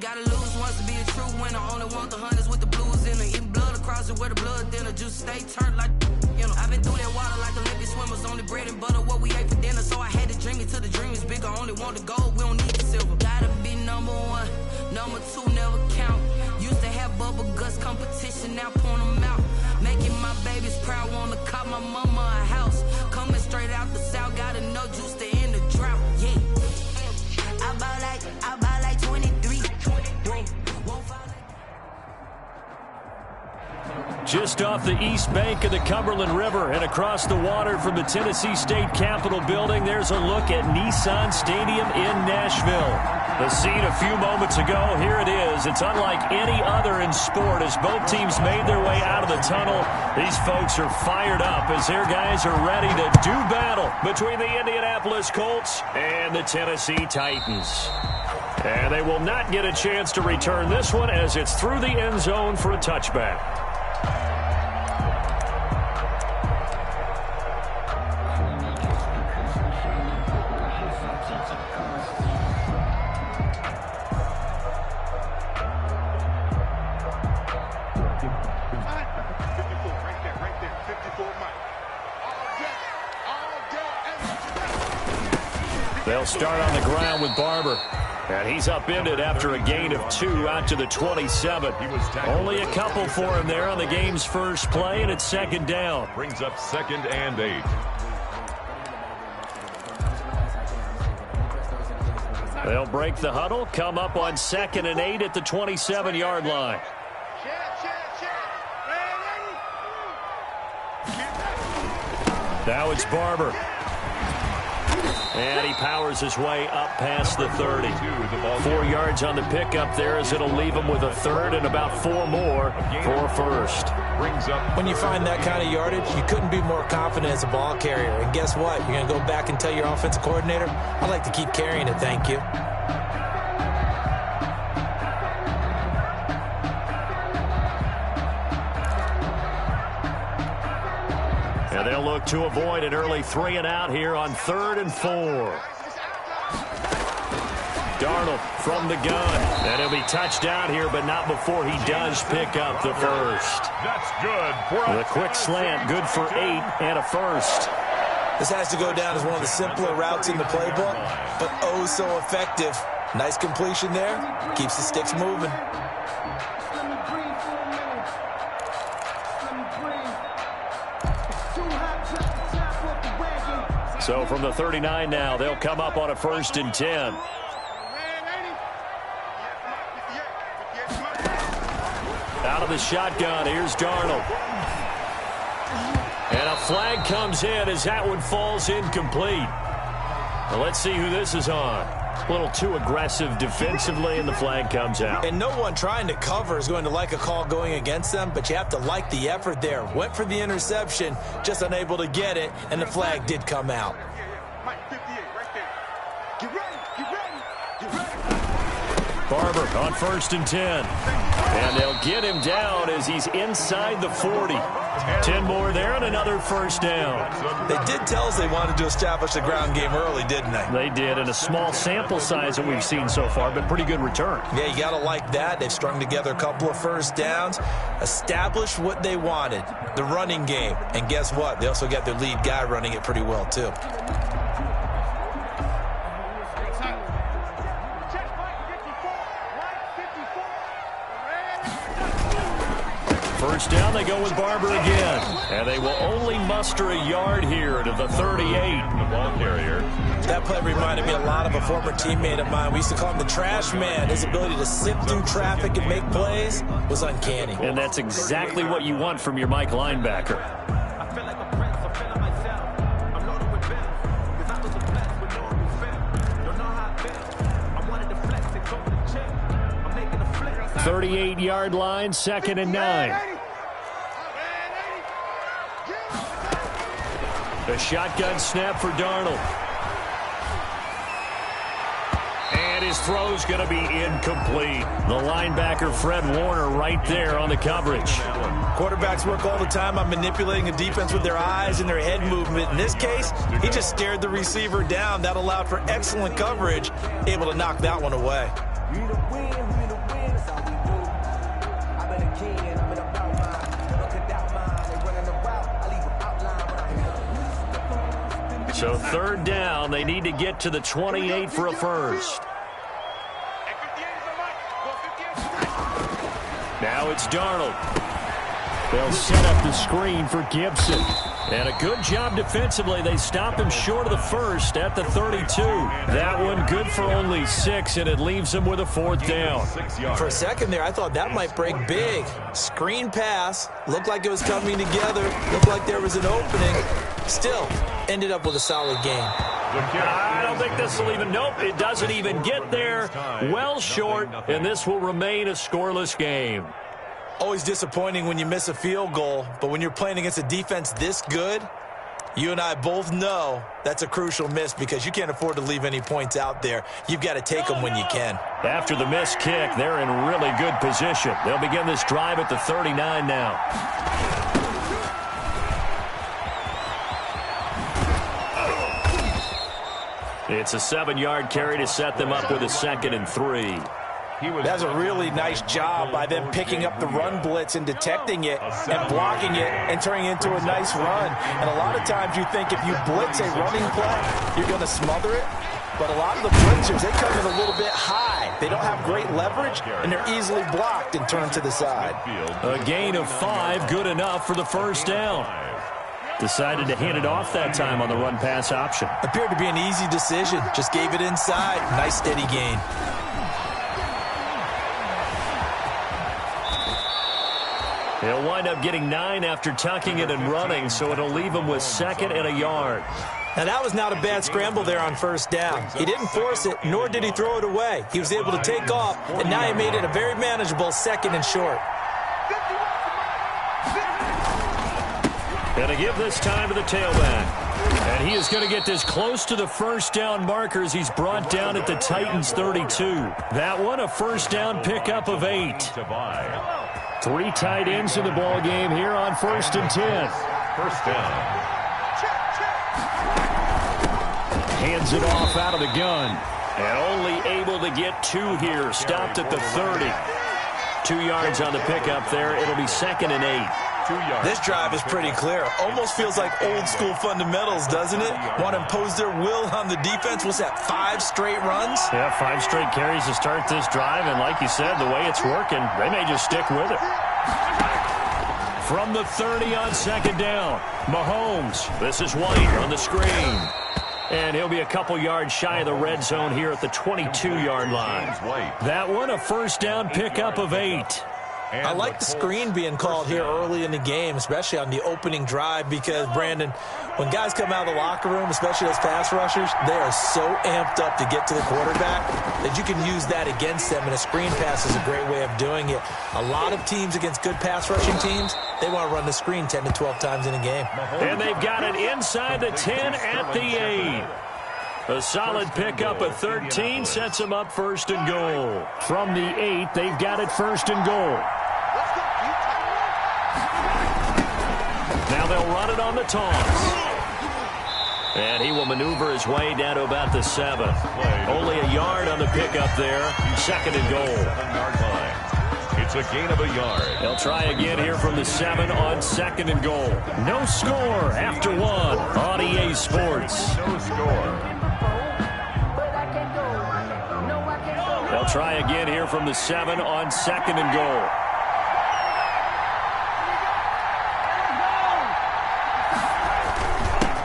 Gotta lose once to be a true winner. Only want the hunters with the blues in it. Eating blood across it where the blood thinner. Juice stay turned like, you know. I've been through that water like Olympic swimmers. Only bread and butter what we ate for dinner. So I had to dream it till the dream is bigger. Only want the gold, we don't need the silver. Gotta be number one, number two never count. Used to have bubble guts competition, now point them out. Making my babies proud, wanna cop my mama a house. Coming straight out the south, gotta know juice to end the drought. Yeah. I buy like 23. Just off the east bank of the Cumberland River and across the water from the Tennessee State Capitol building, there's a look at Nissan Stadium in Nashville. The scene a few moments ago, here it is. It's unlike any other in sport as both teams made their way out of the tunnel. These folks are fired up as their guys are ready to do battle between the Indianapolis Colts and the Tennessee Titans. And they will not get a chance to return this one as it's through the end zone for a touchback. They'll start on the ground with Barber. And he's upended after a gain of 2 out to the 27. Only a couple for him there on the game's first play, and it's second down. Brings up 2nd and 8. They'll break the huddle, come up on 2nd and 8 at the 27-yard line. Now it's Barber. And he powers his way up past the 30. 4 yards on the pickup there as it'll leave him with a third and about 4 more for first. When you find that kind of yardage, you couldn't be more confident as a ball carrier. And guess what? You're going to go back and tell your offensive coordinator, I'd like to keep carrying it, thank you. And they'll look to avoid an early 3 and out here on 3rd and 4. Darnold from the gun. And he'll be touched down here, but not before he does pick up the first. That's good. The quick slant, good for 8 and a first. This has to go down as one of the simpler routes in the playbook, but oh so effective. Nice completion there. Keeps the sticks moving. So from the 39 now, they'll come up on a 1st and 10. Out of the shotgun, here's Darnold. And a flag comes in as that one falls incomplete. Well, let's see who this is on. A little too aggressive defensively, and the flag comes out. And no one trying to cover is going to like a call going against them, but you have to like the effort there. Went for the interception, just unable to get it, and the flag did come out. Barber on 1st and 10. And they'll get him down as he's inside the 40. 10 more there and another first down. They did tell us they wanted to establish the ground game early, didn't they? They did, in a small sample size that we've seen so far, but pretty good return. Yeah, you got to like that. They've strung together a couple of first downs, established what they wanted, the running game. And guess what? They also got their lead guy running it pretty well, too. First down, they go with Barber again. And they will only muster a yard here to the 38. The ball carrier. That play reminded me a lot of a former teammate of mine. We used to call him the trash man. His ability to sift through traffic and make plays was uncanny. And that's exactly what you want from your Mike linebacker. I feel like a prince, I feel like myself. I'm loaded with bills. Cause I was the best with no refill. Don't know how I feel. I wanted to flex and go to the gym. I'm making a flip. 38-yard line, 2nd and 9. The shotgun snap for Darnold. And his throw's going to be incomplete. The linebacker, Fred Warner, right there on the coverage. Quarterbacks work all the time on manipulating a defense with their eyes and their head movement. In this case, he just stared the receiver down. That allowed for excellent coverage, able to knock that one away. So third down, they need to get to the 28 for a first. Now it's Darnold. They'll set up the screen for Gibson. And a good job defensively. They stop him short of the first at the 32. That one good for only 6, and it leaves them with a fourth down. For a second there, I thought that might break big. Screen pass. Looked like it was coming together. Looked like there was an opening. Still, ended up with a solid game. I don't think this will even, nope, it doesn't even get there. Well short, and this will remain a scoreless game. Always disappointing when you miss a field goal, but when you're playing against a defense this good, you and I both know that's a crucial miss because you can't afford to leave any points out there. You've got to take them when you can. After the missed kick, they're in really good position. They'll begin this drive at the 39 now. It's a 7-yard carry to set them up with a 2nd and 3. That's a really nice job by them picking up the run blitz and detecting it and blocking it and turning it into a nice run. And a lot of times you think if you blitz a running play, you're going to smother it. But a lot of the blitzers, they come in a little bit high. They don't have great leverage, and they're easily blocked and turned to the side. A gain of 5, good enough for the first down. Decided to hand it off that time on the run-pass option. Appeared to be an easy decision. Just gave it inside. Nice steady gain. He'll wind up getting 9 after tucking it and running, so it'll leave him with 2nd and a yard. Now, that was not a bad scramble there on first down. He didn't force it, nor did he throw it away. He was able to take off, and now he made it a very manageable 2nd and short. And to give this time to the tailback. And he is going to get this close to the first down markers he's brought down at the Titans' 32. That one, a first down pickup of 8. 3 tight ends in the ball game here on 1st and 10. First down. Hands it off out of the gun. And only able to get 2 here. Stopped at the 30. 2 yards on the pickup there. It'll be 2nd and 8. This drive is pretty clear. Almost feels like old school fundamentals, doesn't it? Want to impose their will on the defense. What's that, 5 straight runs? Yeah, 5 straight carries to start this drive. And like you said, the way it's working, they may just stick with it. From the 30 on 2nd down, Mahomes. This is White on the screen. And he'll be a couple yards shy of the red zone here at the 22-yard line. That one, a first down pickup of 8. I like the screen being called here early in the game, especially on the opening drive, because, Brandon, when guys come out of the locker room, especially those pass rushers, they are so amped up to get to the quarterback that you can use that against them, and a screen pass is a great way of doing it. A lot of teams against good pass rushing teams, they want to run the screen 10 to 12 times in a game. And they've got it inside the 10 at the 8. A solid pickup of 13 sets them up 1st and goal. From the 8, they've got it 1st and goal. Now they'll run it on the toss. And he will maneuver his way down to about the 7. Only a yard on the pickup there. 2nd and goal. It's a gain of a yard. They'll try again here from the 7 on 2nd and goal. No score after 1 on EA Sports. No score. They'll try again here from the 7 on 2nd and goal.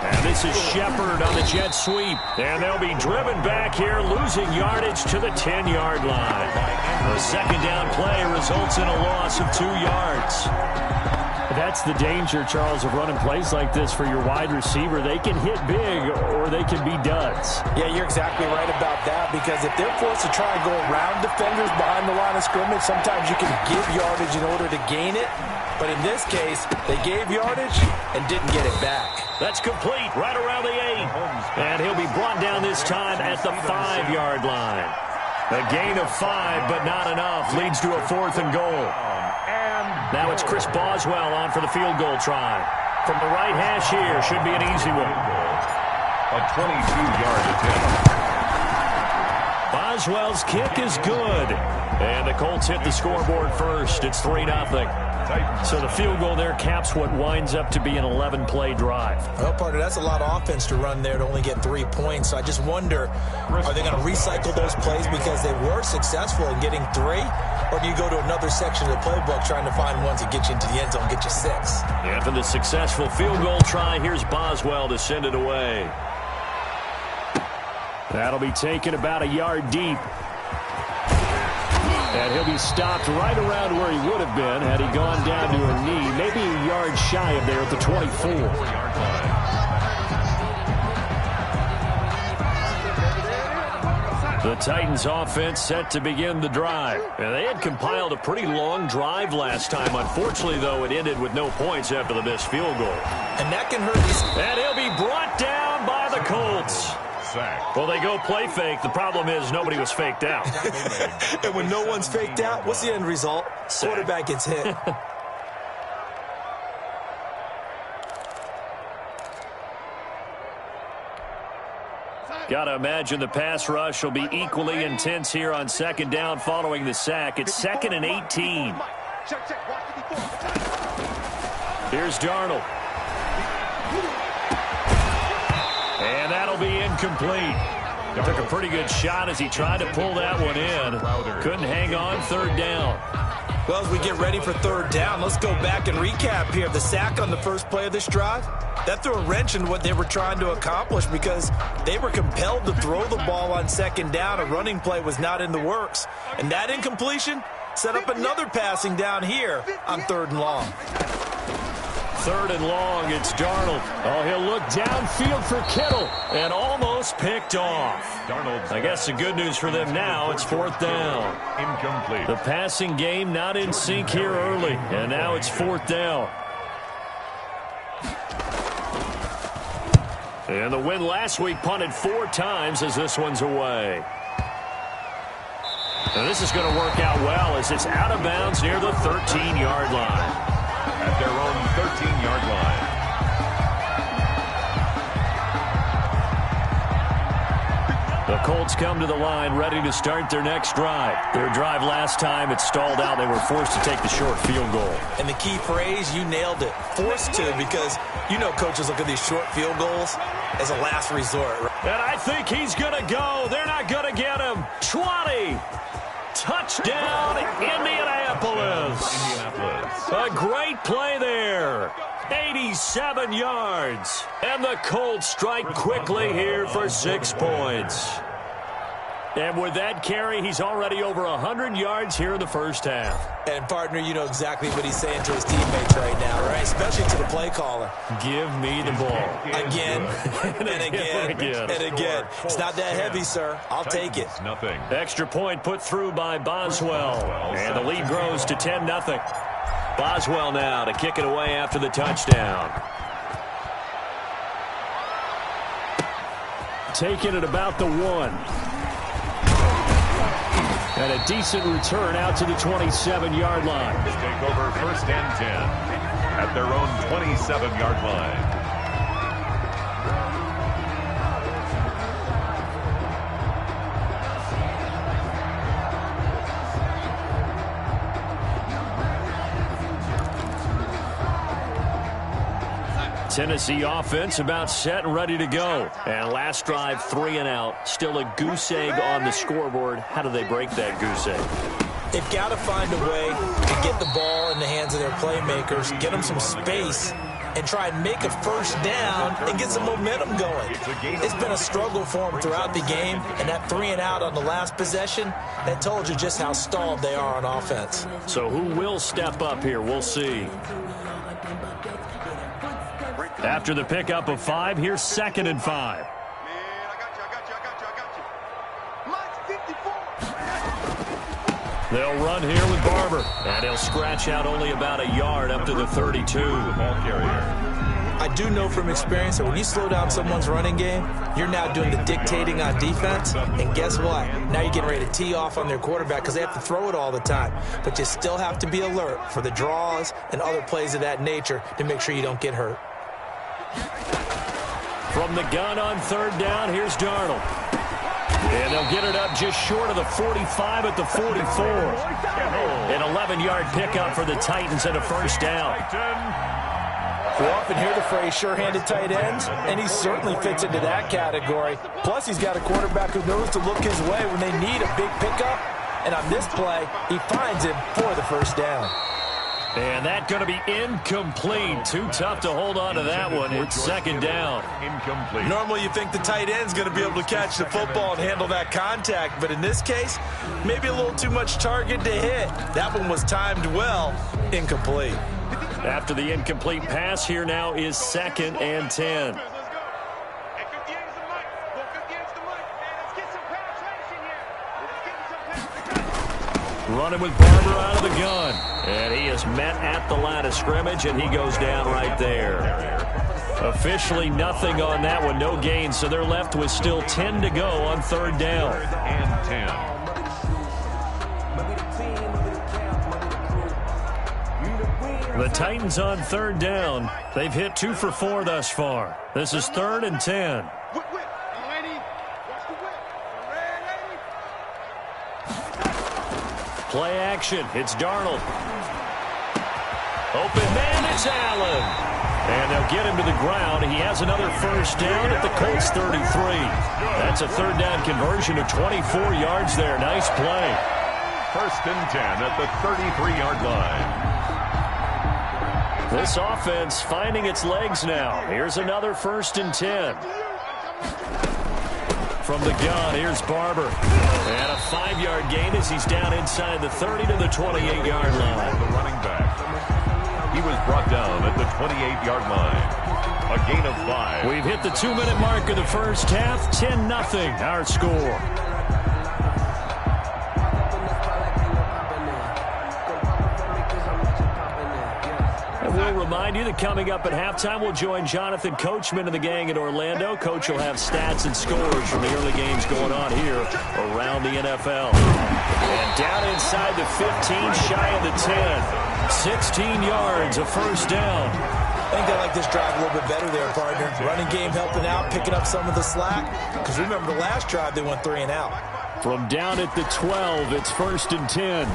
And this is Shepard on the jet sweep. And they'll be driven back here, losing yardage to the 10-yard line. The 2nd down play results in a loss of 2 yards. That's the danger, Charles, of running plays like this for your wide receiver. They can hit big or they can be duds. Yeah, you're exactly right about that, because if they're forced to try and go around defenders behind the line of scrimmage, sometimes you can give yardage in order to gain it. But in this case, they gave yardage and didn't get it back. That's complete right around the 8. And he'll be brought down this time at the 5-yard line. A gain of 5, but not enough. Leads to a 4th and goal. Now it's Chris Boswell on for the field goal try. From the right hash here, should be an easy one. A 22-yard attempt. Boswell's kick is good. And the Colts hit the scoreboard first. It's 3-0. So the field goal there caps what winds up to be an 11-play drive. Well, partner, that's a lot of offense to run there to only get 3 points. So I just wonder, are they going to recycle those plays because they were successful in getting 3? Or do you go to another section of the playbook trying to find ones that get you into the end zone, get you 6? After the successful field goal try, here's Boswell to send it away. That'll be taken about a yard deep. And he'll be stopped right around where he would have been had he gone down to a knee, maybe a yard shy of there at the 24. The Titans offense set to begin the drive. And they had compiled a pretty long drive last time. Unfortunately, though, it ended with no points after the missed field goal. And that can hurt these. And he'll be brought down by the Colts. Well, they go play fake. The problem is nobody was faked out. And when no one's faked out, what's the end result? Quarterback gets hit. Got to imagine the pass rush will be equally intense here on second down following the sack. It's 2nd and 18. Here's Darnold. And that'll be incomplete. Took a pretty good shot as he tried to pull that one in. Couldn't hang on, 3rd down. Well, as we get ready for 3rd down, let's go back and recap here. The sack on the first play of this drive, that threw a wrench in what they were trying to accomplish because they were compelled to throw the ball on 2nd down. A running play was not in the works. And that incompletion set up another passing down here on 3rd and long. 3rd and long, it's Darnold. Oh, he'll look downfield for Kittle and almost picked off. I guess the good news for them now, it's 4th down. Incomplete. The passing game not in sync here early, and now it's 4th down. And the win last week punted 4 times as this one's away. Now this is going to work out well as it's out of bounds near the 13-yard line. At their own 13-yard line. The Colts come to the line ready to start their next drive. Their drive last time, it stalled out. They were forced to take the short field goal. And the key phrase, you nailed it. Forced to, because you know coaches look at these short field goals as a last resort. And I think he's going to go. They're not going to get him. 20. Touchdown, Indianapolis. A great play there. 87 yards. And the Colts strike quickly here for 6 points. And with that carry, he's already over 100 yards here in the first half. And, partner, you know exactly what he's saying to his teammates right now, right? Especially to the play caller. Give me the ball. Again, and again, and again. It's not that heavy, sir. I'll take it. Nothing. Extra point put through by Boswell. And the lead grows to 10-0. Boswell now to kick it away after the touchdown. Taking it about the 1. And a decent return out to the 27-yard line. Take over 1st and 10 at their own 27-yard line. Tennessee offense about set and ready to go. And last drive, 3 and out. Still a goose egg on the scoreboard. How do they break that goose egg? They've got to find a way to get the ball in the hands of their playmakers, get them some space, and try and make a 1st down and get some momentum going. It's been a struggle for them throughout the game, and that 3 and out on the last possession, that told you just how stalled they are on offense. So who will step up here? We'll see. After the pickup of 5, here's 2nd and 5. They'll run here with Barber. And he'll scratch out only about a yard up to the 32. Ball carrier. I do know from experience that when you slow down someone's running game, you're now doing the dictating on defense. And guess what? Now you're getting ready to tee off on their quarterback because they have to throw it all the time. But you still have to be alert for the draws and other plays of that nature to make sure you don't get hurt. From the gun on 3rd down, here's Darnold. And they'll get it up just short of the 45 at the 44. An 11-yard pickup for the Titans and a first down. We often hear the phrase sure-handed tight ends, and he certainly fits into that category. Plus, he's got a quarterback who knows to look his way when they need a big pickup. And on this play, he finds him for the first down. And that's going to be incomplete. Too tough to hold on to that one. It's second down. Incomplete. Normally you think the tight end's going to be able to catch the football and handle that contact, but in this case, maybe a little too much target to hit. That one was timed well. Incomplete. After the incomplete pass, here now is 2nd and 10. Running with Barber out of the gun. And he is met at the line of scrimmage, and he goes down right there. Officially nothing on that one, no gain, so they're left with still 10 to go on 3rd down. And 10. The Titans on 3rd down. They've hit 2 for 4 thus far. This is 3rd and 10. Play action. It's Darnold. Open man, it's Allen. And they'll get him to the ground. He has another first down at the Colts 33. That's a 3rd down conversion of 24 yards there. Nice play. 1st and 10 at the 33-yard line. This offense finding its legs now. Here's another 1st and 10. From the gun, here's Barber. And a 5-yard gain as he's down inside the 30 to the 28-yard line. The running back. He was brought down at the 28-yard line. A gain of 5. We've hit the 2-minute mark of the first half. 10-0 our score. We'll remind you that coming up at halftime, we'll join Jonathan Coachman and the gang in Orlando. Coach will have stats and scores from the early games going on here around the NFL. And down inside the 15, shy of the 10. 16 yards, a first down. I think they like this drive a little bit better there, partner. Running game helping out, picking up some of the slack. Because remember, the last drive, they went 3 and out. From down at the 12, it's 1st and 10.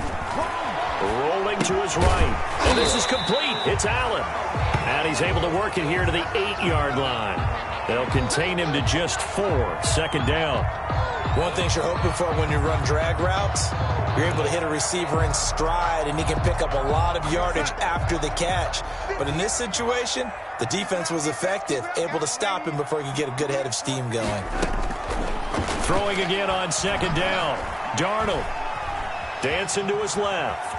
Rolling to his right. And this is complete. It's Allen. And he's able to work it here to the 8-yard line. They'll contain him to just 4. 2nd down. One thing you're hoping for when you run drag routes, you're able to hit a receiver in stride, and he can pick up a lot of yardage after the catch. But in this situation, the defense was effective, able to stop him before he could get a good head of steam going. Throwing again on 2nd down. Darnold dancing to his left.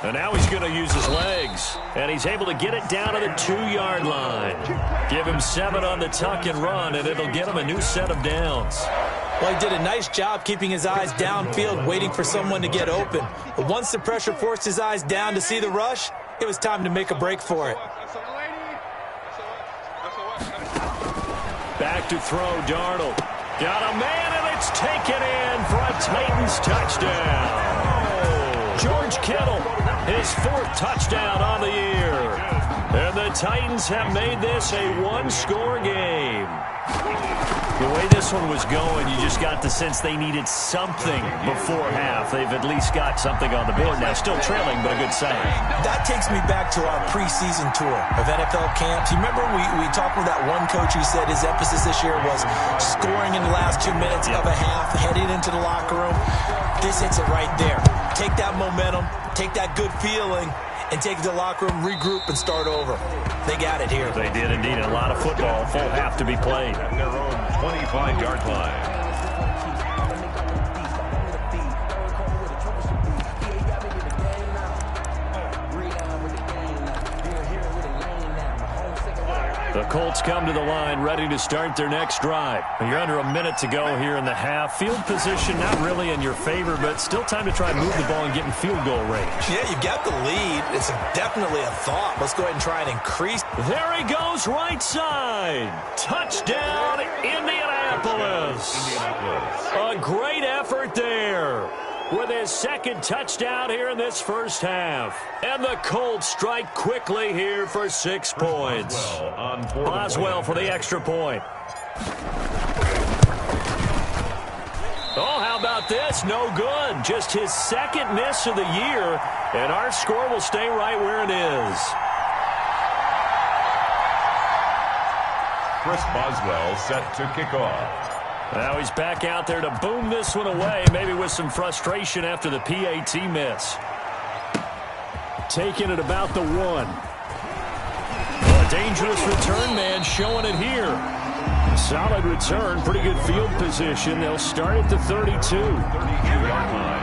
And now he's going to use his legs. And he's able to get it down to the 2-yard line. Give him 7 on the tuck and run, and it'll get him a new set of downs. Well, he did a nice job keeping his eyes downfield, waiting for someone to get open. But once the pressure forced his eyes down to see the rush, it was time to make a break for it. Back to throw, Darnold. Got a man, and it's taken in for a Titans touchdown. George Kittle, his 4th touchdown on the year. And the Titans have made this a 1-score game. The way this one was going, you just got the sense they needed something before half. They've at least got something on the board now. Still trailing, but a good sign. That takes me back to our preseason tour of NFL camps. You remember we talked with that one coach who said his emphasis this year was scoring in the last 2 minutes of a half, heading into the locker room. This hits it right there. Take that momentum, take that good feeling, and take it to the locker room, regroup, and start over. They got it here. They did indeed. A lot of football, full half to be played. At their own 25-yard line. The Colts come to the line, ready to start their next drive. You're under a minute to go here in the half. Field position not really in your favor, but still time to try and move the ball and get in field goal range. Yeah, you've got the lead. It's definitely a thought. Let's go ahead and try and increase. There he goes, right side. Touchdown, Indianapolis. A great effort there with his 2nd touchdown here in this first half. And the Colts strike quickly here for 6 points. Boswell for the extra point. Oh, how about this? No good. Just his second miss of the year, and our score will stay right where it is. Chris Boswell set to kick off. Now he's back out there to boom this one away, maybe with some frustration after the PAT miss. Taking it about the 1. A dangerous return man showing it here. Solid return, pretty good field position. They'll start at the 32. 32-yard line.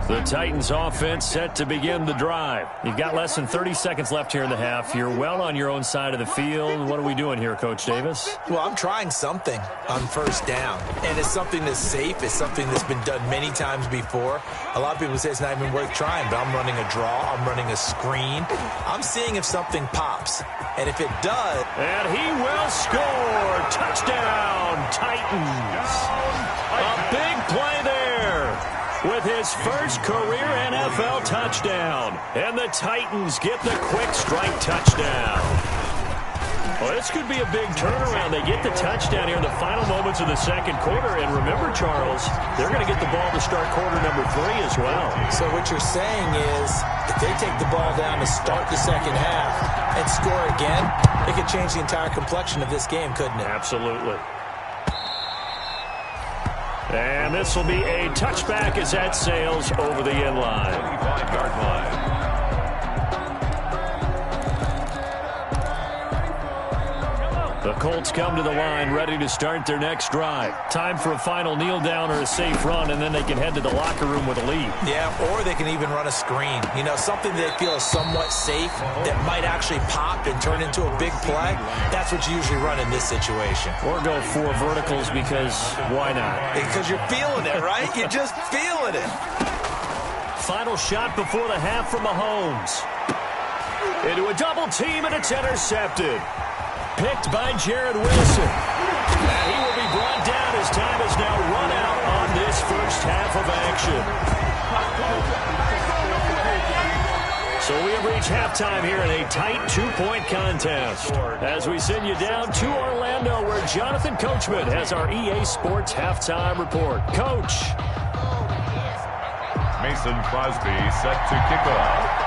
The Titans offense set to begin the drive. You've got less than 30 seconds left here in the half. You're well on your own side of the field. What are we doing here, Coach Davis? Well, I'm trying something on first down, and it's something that's safe. It's something that's been done many times before. A lot of people say it's not even worth trying, but I'm running a draw. I'm running a screen. I'm seeing if something pops, and if it does. And he will score. Touchdown, Titans. A big play there with his first career NFL touchdown. And the Titans get the quick strike touchdown. Well, this could be a big turnaround. They get the touchdown here in the final moments of the second quarter. And remember, Charles, they're going to get the ball to start quarter number 3 as well. So what you're saying is if they take the ball down to start the second half and score again, it could change the entire complexion of this game, couldn't it? Absolutely. And this will be a touchback as that sails over the end line. 25-yard line. The Colts come to the line ready to start their next drive. Time for a final kneel down or a safe run, and then they can head to the locker room with a lead. Yeah, or they can even run a screen. You know, something they feel is somewhat safe that might actually pop and turn into a big play. That's what you usually run in this situation. Or go 4 verticals because why not? Because you're feeling it, right? You're just feeling it. Final shot before the half from Mahomes. Into a double team, and it's intercepted. Picked by Jared Wilson. And he will be brought down as time has now run out on this first half of action. So we have reached halftime here in a tight 2-point contest. As we send you down to Orlando, where Jonathan Coachman has our EA Sports halftime report. Coach. Mason Crosby set to kick off.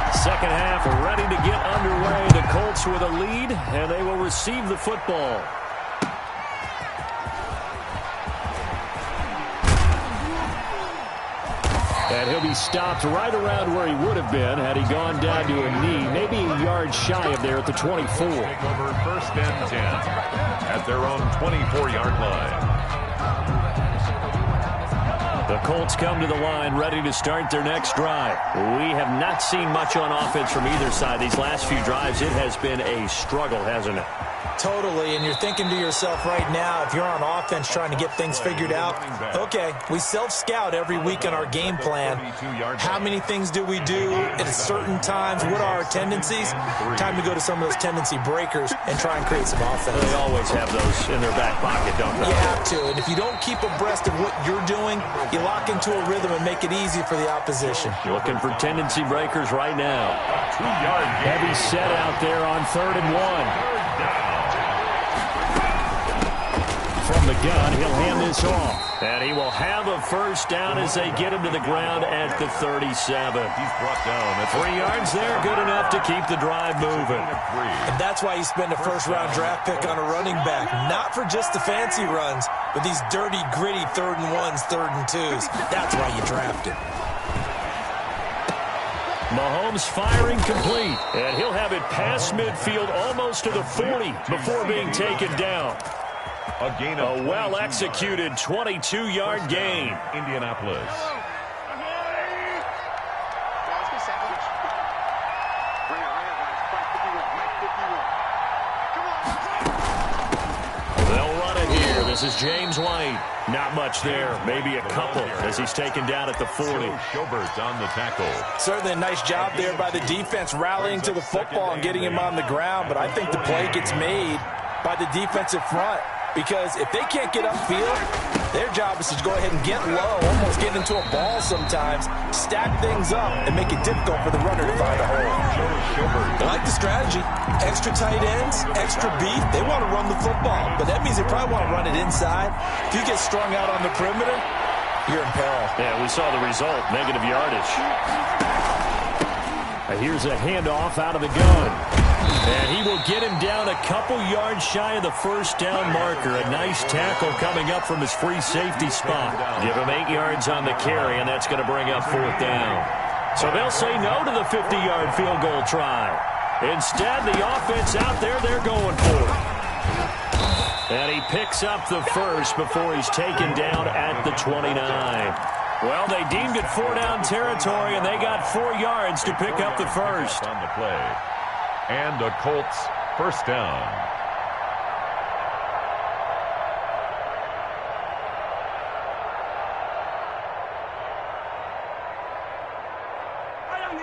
Second half ready to get underway. The Colts with a lead, and they will receive the football. And he'll be stopped right around where he would have been had he gone down to a knee, maybe a yard shy of there at the 24. Take over first and 10 at their own 24-yard line. The Colts come to the line ready to start their next drive. We have not seen much on offense from either side. These last few drives, it has been a struggle, hasn't it? Totally, and you're thinking to yourself right now, if you're on offense trying to get things figured out, okay, we self-scout every week on our game plan. How many things do we do at certain times? What are our tendencies? Time to go to some of those tendency breakers and try and create some offense. They always have those in their back pocket, don't they? You have to, and if you don't keep abreast of what you're doing, you lock into a rhythm and make it easy for the opposition. Looking for tendency breakers right now. 2-yard heavy set out there on 3rd and 1. From the gun, he'll hand this off. And he will have a first down as they get him to the ground at the 37. He's brought down. That's 3 yards there, good enough to keep the drive moving. And that's why you spend a first-round draft pick on a running back. Not for just the fancy runs, but these dirty, gritty 3rd and 1s, 3rd and 2s. That's why you draft him. Mahomes firing complete. And he'll have it past midfield almost to the 40 before being taken down. A gain of a well-executed 22-yard gain. Indianapolis. They'll run it here. This is James White. Not much there. Maybe a couple as he's taken down at the 40. Schobert on the tackle. Certainly a nice job there by the defense rallying to the football and getting him on the ground. But I think the play gets made by the defensive front. Because if they can't get upfield, Their job is to go ahead and get low, almost get into a ball sometimes, stack things up, and make it difficult for the runner to find a hole. I like the strategy. Extra tight ends, extra beef. They want to run the football, but that means they probably want to run it inside. If you get strung out on the perimeter, you're in peril. Yeah, we saw the result, negative yardage. Here's a handoff out of the gun. And he will get him down a couple yards shy of the first down marker. A nice tackle coming up from his free safety spot. Give him 8 yards on the carry, and that's going to bring up 4th down. So they'll say no to the 50-yard field goal try. Instead, the offense out there, they're going for it. And he picks up the first before he's taken down at the 29. Well, they deemed it 4-down territory, and they got 4 yards to pick up the first. On the play. And the Colts first down.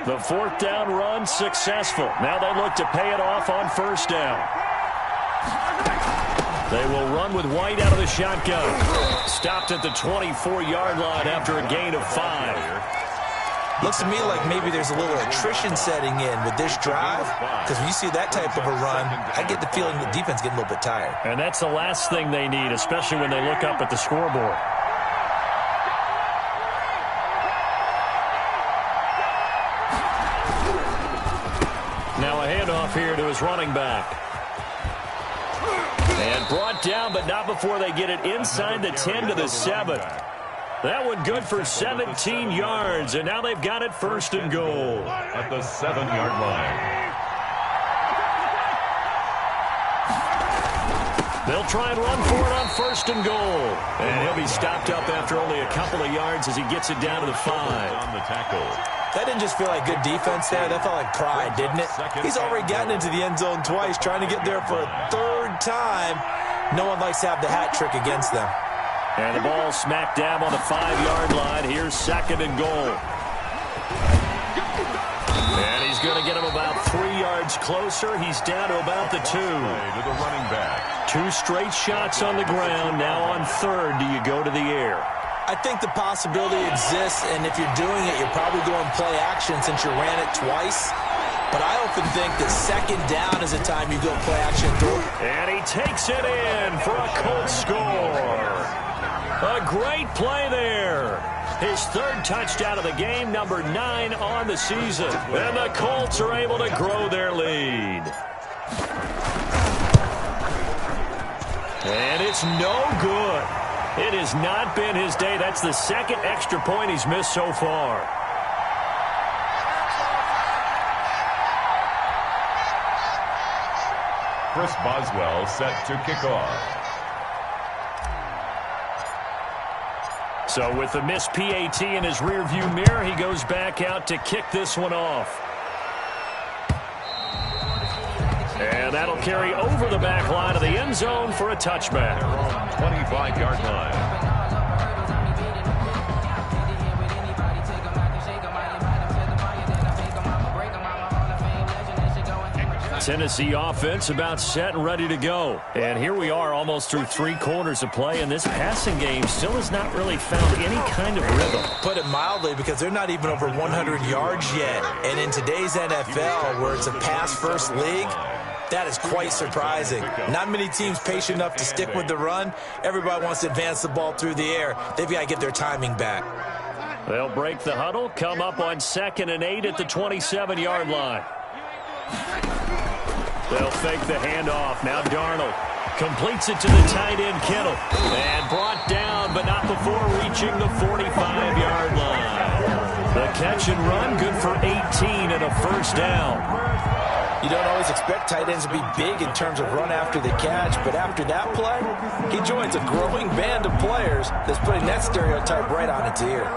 The 4th down run successful. Now they look to pay it off on first down. They will run with White out of the shotgun. Stopped at the 24-yard line after a gain of 5. Looks to me like maybe there's a little attrition setting in with this drive, because when you see that type of a run, I get the feeling the defense getting a little bit tired. And that's the last thing they need, especially when they look up at the scoreboard. Now a handoff here to his running back. And brought down, but not before they get it inside the 10 to the 7. That one good for 17 yards, and now they've got it 1st and goal. At the 7-yard line. They'll try and run for it on 1st and goal. And he'll be stopped up after only a couple of yards as he gets it down to the 5. On the tackle. That didn't just feel like good defense there. That felt like pride, didn't it? He's already gotten into the end zone twice, trying to get there for a 3rd time. No one likes to have the hat trick against them. And the ball smack dab on the 5-yard line. Here's 2nd and goal. And he's going to get him about 3 yards closer. He's down to about the 2. To the running back. 2 straight shots on the ground. Now on 3rd, do you go to the air? I think the possibility exists, and if you're doing it, you're probably going play action since you ran it twice. But I often think that 2nd down is the time you go play action through. And he takes it in for a Colts score. A great play there. His 3rd touchdown of the game, number 9 on the season. And the Colts are able to grow their lead. And it's no good. It has not been his day. That's the 2nd extra point he's missed so far. Chris Boswell set to kick off. So with the missed PAT in his rearview mirror, he goes back out to kick this one off. And that'll carry over the back line of the end zone for a touchback. 25-yard line. Tennessee offense about set and ready to go. And here we are almost through 3 quarters of play, and this passing game still has not really found any kind of rhythm. Put it mildly, because they're not even over 100 yards yet. And in today's NFL, where it's a pass-first league, that is quite surprising. Not many teams patient enough to stick with the run. Everybody wants to advance the ball through the air. They've got to get their timing back. They'll break the huddle, come up on 2nd and 8 at the 27-yard line. They'll fake the handoff. Now Darnold completes it to the tight end, Kittle. And brought down, but not before reaching the 45-yard line. The catch and run, good for 18 and a 1st down. You don't always expect tight ends to be big in terms of run after the catch, but after that play, he joins a growing band of players that's putting that stereotype right on its ear.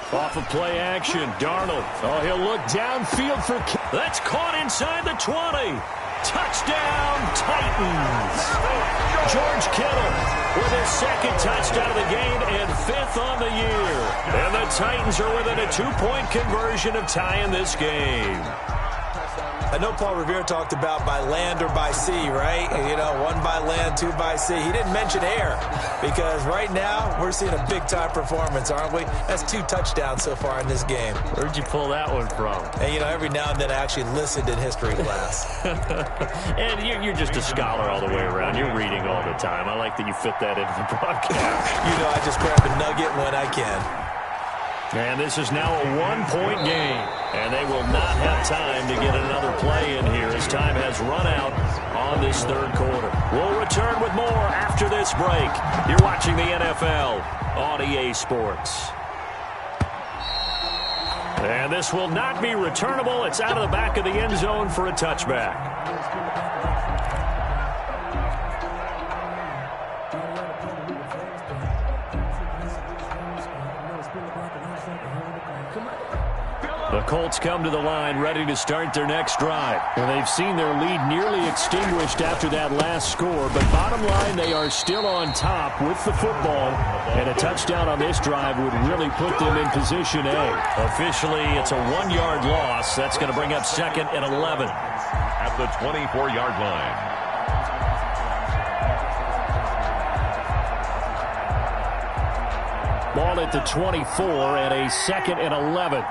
Off of play action, Darnold. Oh, he'll look downfield for... That's caught inside the 20. Touchdown, Titans. George Kittle with his 2nd touchdown of the game and 5th on the year. And the Titans are within a 2-point conversion of tying this game. I know Paul Revere talked about by land or by sea, right? You know, 1 by land, 2 by sea. He didn't mention air because right now we're seeing a big-time performance, aren't we? That's 2 touchdowns so far in this game. Where'd you pull that one from? And, you know, every now and then I actually listened in history class. And you're just a scholar all the way around. You're reading all the time. I like that you fit that into the broadcast. You know, I just grab a nugget when I can. And this is now a 1-point game. And they will not have time to get another play in here as time has run out on this third quarter. We'll return with more after this break. You're watching the NFL on EA Sports. And this will not be returnable. It's out of the back of the end zone for a touchback. The Colts come to the line ready to start their next drive. And they've seen their lead nearly extinguished after that last score. But bottom line, they are still on top with the football. And a touchdown on this drive would really put them in position A. Officially, it's a 1-yard loss. That's going to bring up 2nd and 11. At the 24-yard line. Ball at the 24 and a 2nd and 11.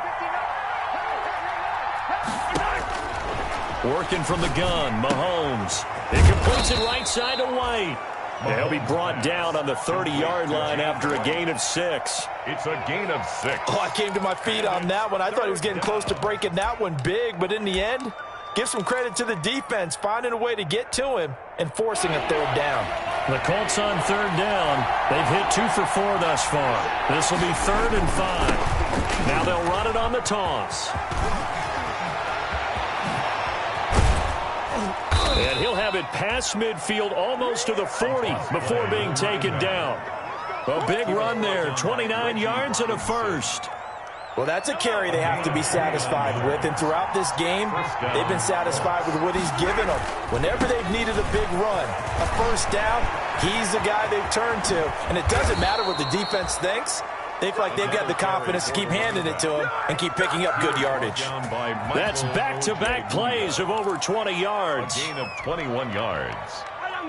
Working from the gun, Mahomes. It completes it right side to White. He'll be brought down on the 30-yard line after a gain of 6. It's a gain of 6. Oh, I came to my feet on that one. I thought he was getting close to breaking that one big, but in the end, give some credit to the defense, finding a way to get to him and forcing a 3rd down. The Colts on 3rd down. They've hit 2 for 4 thus far. This will be 3rd and 5. Now they'll run it on the toss. And he'll have it past midfield almost to the 40 before being taken down. A big run there, 29 yards and a 1st. Well, that's a carry they have to be satisfied with, and throughout this game, they've been satisfied with what he's given them. Whenever they've needed a big run, a 1st down, he's the guy they've turned to, and it doesn't matter what the defense thinks. They feel like they've got the confidence to keep handing it to him and keep picking up good yardage. That's back-to-back plays of over 20 yards. A gain of 21 yards.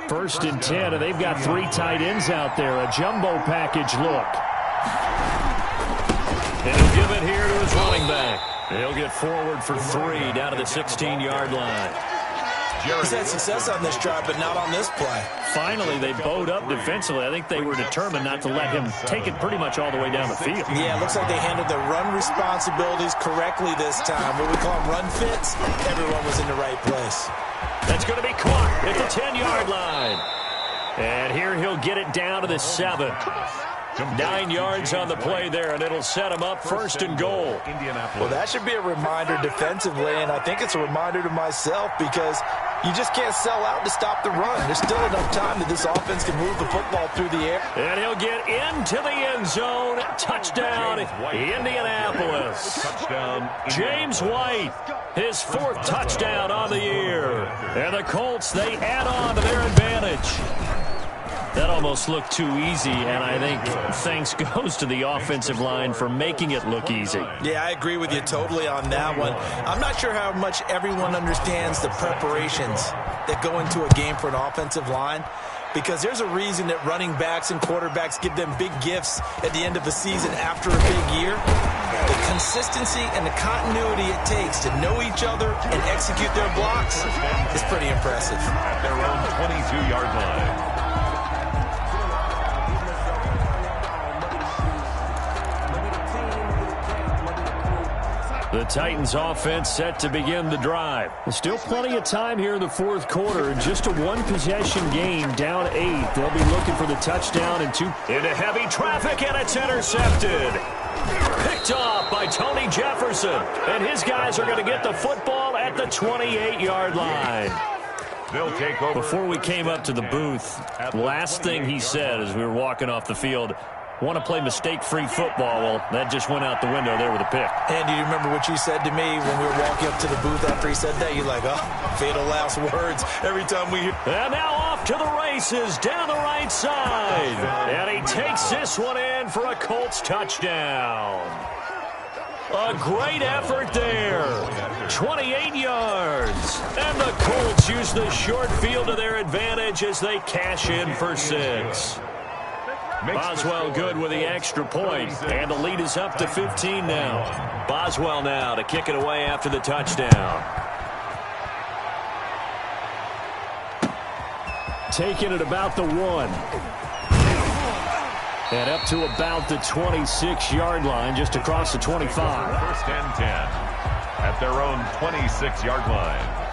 1st and 10, and they've got 3 tight ends out there. A jumbo package look. And he'll give it here to his running back. He'll get forward for 3 down to the 16-yard line. He's had success on this drive, but not on this play. Finally, they bowed up defensively. I think they were determined not to let him take it pretty much all the way down the field. Yeah, it looks like they handled their run responsibilities correctly this time. What we call them run fits, everyone was in the right place. That's going to be caught at the 10-yard line. And here he'll get it down to the 7. 9 yards on the play there, and it'll set him up 1st and goal. Well, that should be a reminder defensively, and I think it's a reminder to myself because you just can't sell out to stop the run. There's still enough time that this offense can move the football through the air. And he'll get into the end zone. Touchdown, Indianapolis. Touchdown, James White, his 4th touchdown on the year. And the Colts, they add on to their advantage. That almost looked too easy, and I think thanks goes to the offensive line for making it look easy. Yeah, I agree with you totally on that one. I'm not sure how much everyone understands the preparations that go into a game for an offensive line, because there's a reason that running backs and quarterbacks give them big gifts at the end of the season after a big year. The consistency and the continuity it takes to know each other and execute their blocks is pretty impressive. At their own 22-yard line. The Titans offense set to begin the drive. There's still plenty of time here in the 4th quarter. Just a 1-possession game, down 8. They'll be looking for the touchdown and 2. Into heavy traffic, and it's intercepted. Picked off by Tony Jefferson. And his guys are going to get the football at the 28-yard line. They'll take over. Before we came up to the booth, last thing he said as we were walking off the field, want to play mistake-free football. Well, that just went out the window there with a pick. And do you remember what you said to me when we were walking up to the booth after he said that? You're like, oh, fatal last words every time we hear. And now off to the races down the right side. And he takes this one in for a Colts touchdown. A great effort there. 28 yards. And the Colts use the short field to their advantage as they cash in for 6. Boswell good with the extra point, and the lead is up to 15 now. Boswell now to kick it away after the touchdown. Taking it about the 1. And up to about the 26-yard line, just across the 25. First and 10 at their own 26-yard line.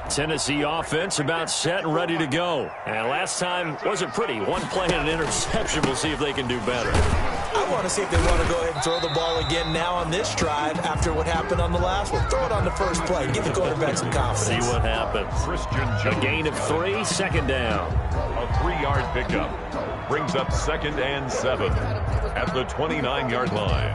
Tennessee offense about set and ready to go. And last time wasn't pretty. One play and an interception. We'll see if they can do better. I want to see if they want to go ahead and throw the ball again now on this drive after what happened on the last one. Throw it on the first play. Give the quarterback some confidence. See what happens. A gain of 3, second down. A 3-yard pickup brings up 2nd and 7 at the 29-yard line.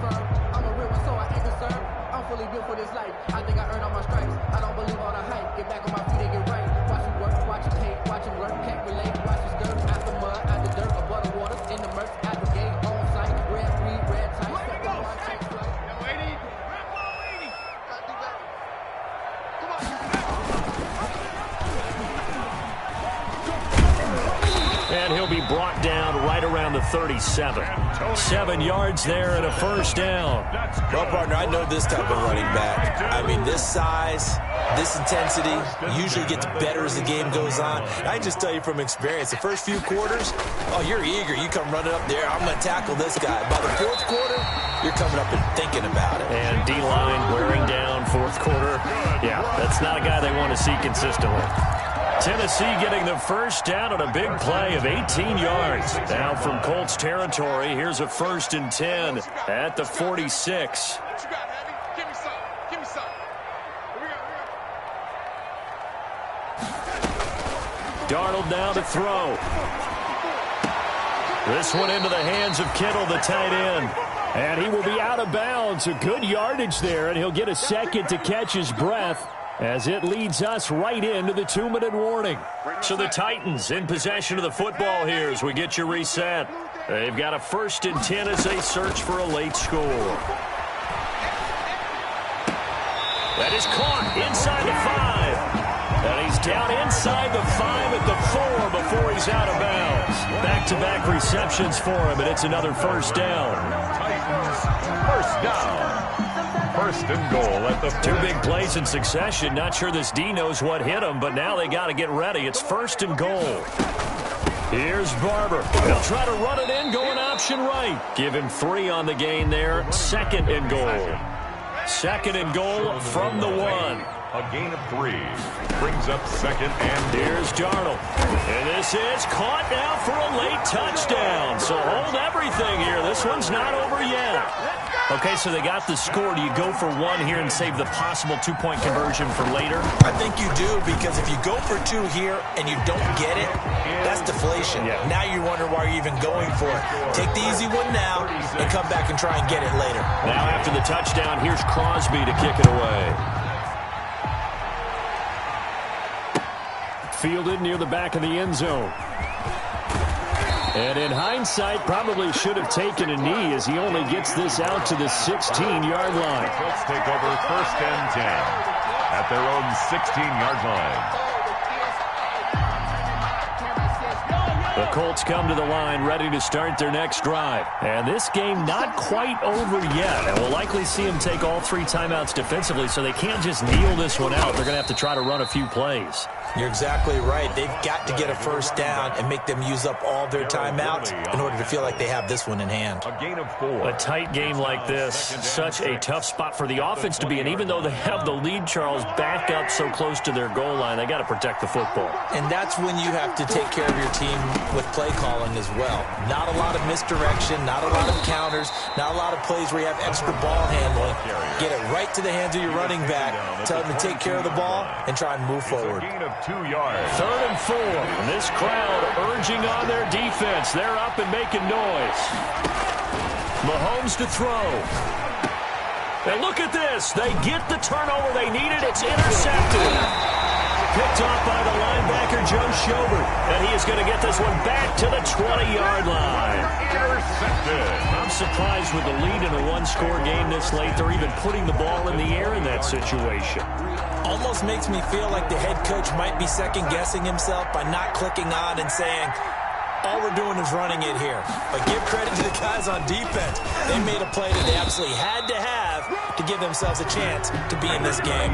I'm a real one, so I ain't concerned. I'm fully built for this life. I think I earned all my stripes. I don't believe all the hype. Get back on my feet and get right. Watch him work, watch him hate, watch him work, can't relate. Watch his skirt out the mud, out the dirt, above the waters, in the murk, out the gate, on site. Red, green, red, tight. Step the one, take flight. And he'll be brought down right around the 37. 7 yards there and a first down. Well, partner, I know this type of running back. I mean, this size, this intensity usually gets better as the game goes on. I just tell you from experience, the first few quarters, oh, you're eager. You come running up there, I'm going to tackle this guy. By the fourth quarter, you're coming up and thinking about it. And D-line wearing down fourth quarter. Yeah, that's not a guy they want to see consistently. Tennessee getting the first down on a big play of 18 yards. Now from Colts territory, here's a 1st and 10 at the 46. Darnold now to throw. This one into the hands of Kittle, the tight end. And he will be out of bounds. A good yardage there, and he'll get a second to catch his breath, as it leads us right into the 2-minute warning. So the Titans in possession of the football here as we get you reset. They've got a 1st and 10 as they search for a late score. That is caught inside the 5. And he's down inside the 5 at the 4 before he's out of bounds. Back-to-back receptions for him, and it's another first down. Titans, first down. 1st and goal at the 2 big plays in succession. Not sure this D knows what hit him, but now they got to get ready. It's 1st and goal. Here's Barber. He'll try to run it in, going option right. Give him 3 on the gain there. 2nd and goal. 2nd and goal from the 1. A gain of 3 brings up 2nd and here's Darnold. And this is caught now for a late touchdown. So hold everything here. This one's not over yet. Okay, so they got the score. Do you go for 1 here and save the possible 2-point conversion for later? I think you do, because if you go for 2 here and you don't get it, that's deflation. Yeah. Now you wonder why you're even going for it. Take the easy one now and come back and try and get it later. Now after the touchdown, here's Crosby to kick it away. Fielded near the back of the end zone. And in hindsight, probably should have taken a knee as he only gets this out to the 16-yard line. Let's take over 1st and 10 at their own 16-yard line. The Colts come to the line ready to start their next drive. And this game not quite over yet. And we'll likely see them take all 3 timeouts defensively, so they can't just kneel this one out. They're going to have to try to run a few plays. You're exactly right. They've got to get a first down and make them use up all their timeouts in order to feel like they have this one in hand. A gain of 4. A tight game like this, such a tough spot for the offense to be in. Even though they have the lead, Charles, back up so close to their goal line, they got to protect the football. And that's when you have to take care of your team with play calling as well. Not a lot of misdirection, not a lot of counters, not a lot of plays where you have extra ball handling. Get it right to the hands of your running back. Tell them to take care of the ball and try and move forward. 2 yards. 3rd and 4. And this crowd urging on their defense. They're up and making noise. Mahomes to throw. And look at this. They get the turnover they needed. It's intercepted. Picked off by the linebacker, Joe Schobert. And he is going to get this one back to the 20-yard line. Intercepted. I'm surprised with the lead in a one-score game this late. They're even putting the ball in the air in that situation. Almost makes me feel like the head coach might be second-guessing himself by not clicking on and saying, all we're doing is running it here. But give credit to the guys on defense. They made a play that they absolutely had to have to give themselves a chance to be in this game.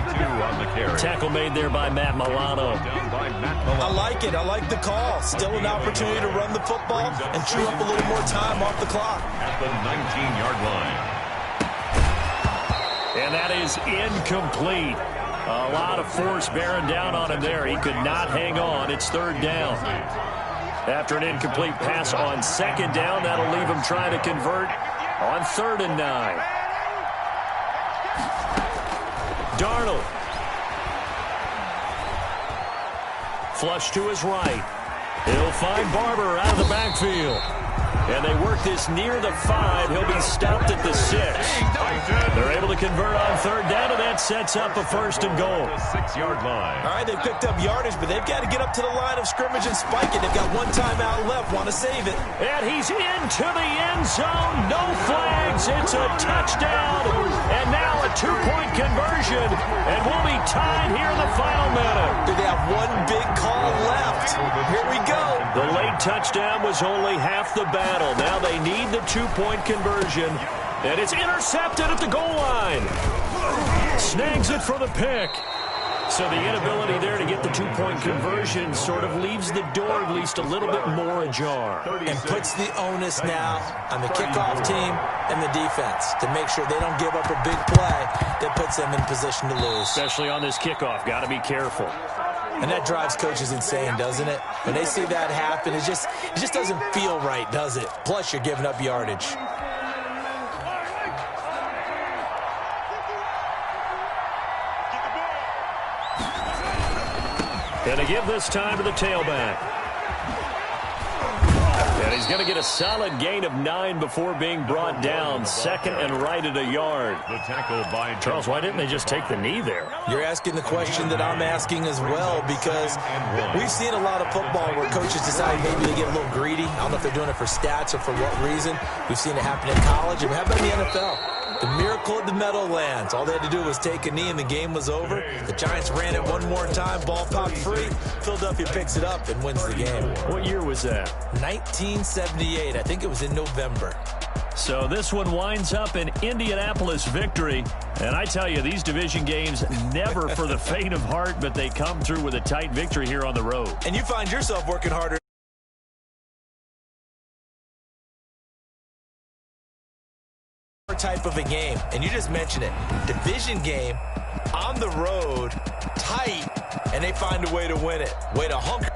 Tackle made there by Matt Milano. I like it. I like the call. Still an opportunity to run the football and chew up a little more time off the clock. At the 19-yard line. And that is incomplete. A lot of force bearing down on him there. He could not hang on. It's third down. After an incomplete pass on second down, that'll leave him trying to convert on 3rd and 9. Darnold. Flush to his right. He'll find Barber out of the backfield. And they work this near the 5. He'll be stopped at the 6. They're able to convert on 3rd down, and that sets up a 1st and goal. The 6-yard line. All right, they picked up yardage, but they've got to get up to the line of scrimmage and spike it. They've got one timeout left. Want to save it. And he's into the end zone. No flags. It's a touchdown. And now a 2-point conversion. And we'll be tied here in the final minute. Do they have one big call left? Here we go. The late touchdown was only half the battle. Now they need the 2-point conversion. And it's intercepted at the goal line. Snags it for the pick. So the inability there to get the 2-point conversion sort of leaves the door at least a little bit more ajar. And puts the onus now on the kickoff team and the defense to make sure they don't give up a big play that puts them in position to lose. Especially on this kickoff. Got to be careful. And that drives coaches insane, doesn't it? When they see that happen, it just doesn't feel right, does it? Plus, you're giving up yardage. And to give this time to the tailback. And he's going to get a solid gain of 9 before being brought down. 2nd and right at a yard. The tackle by Charles, why didn't they just take the knee there? You're asking the question that I'm asking as well, because we've seen a lot of football where coaches decide maybe they get a little greedy. I don't know if they're doing it for stats or for what reason. We've seen it happen in college, and it happened in the NFL. The miracle of the Meadowlands. All they had to do was take a knee and the game was over. The Giants ran it one more time. Ball popped free. Philadelphia picks it up and wins the game. What year was that? 1978. I think it was in November. So this one winds up an Indianapolis victory. And I tell you, these division games never for the faint of heart, but they come through with a tight victory here on the road. And you find yourself working harder. Type of a game, and you just mentioned it, division game on the road, tight, and they find a way to win it. Way to hunker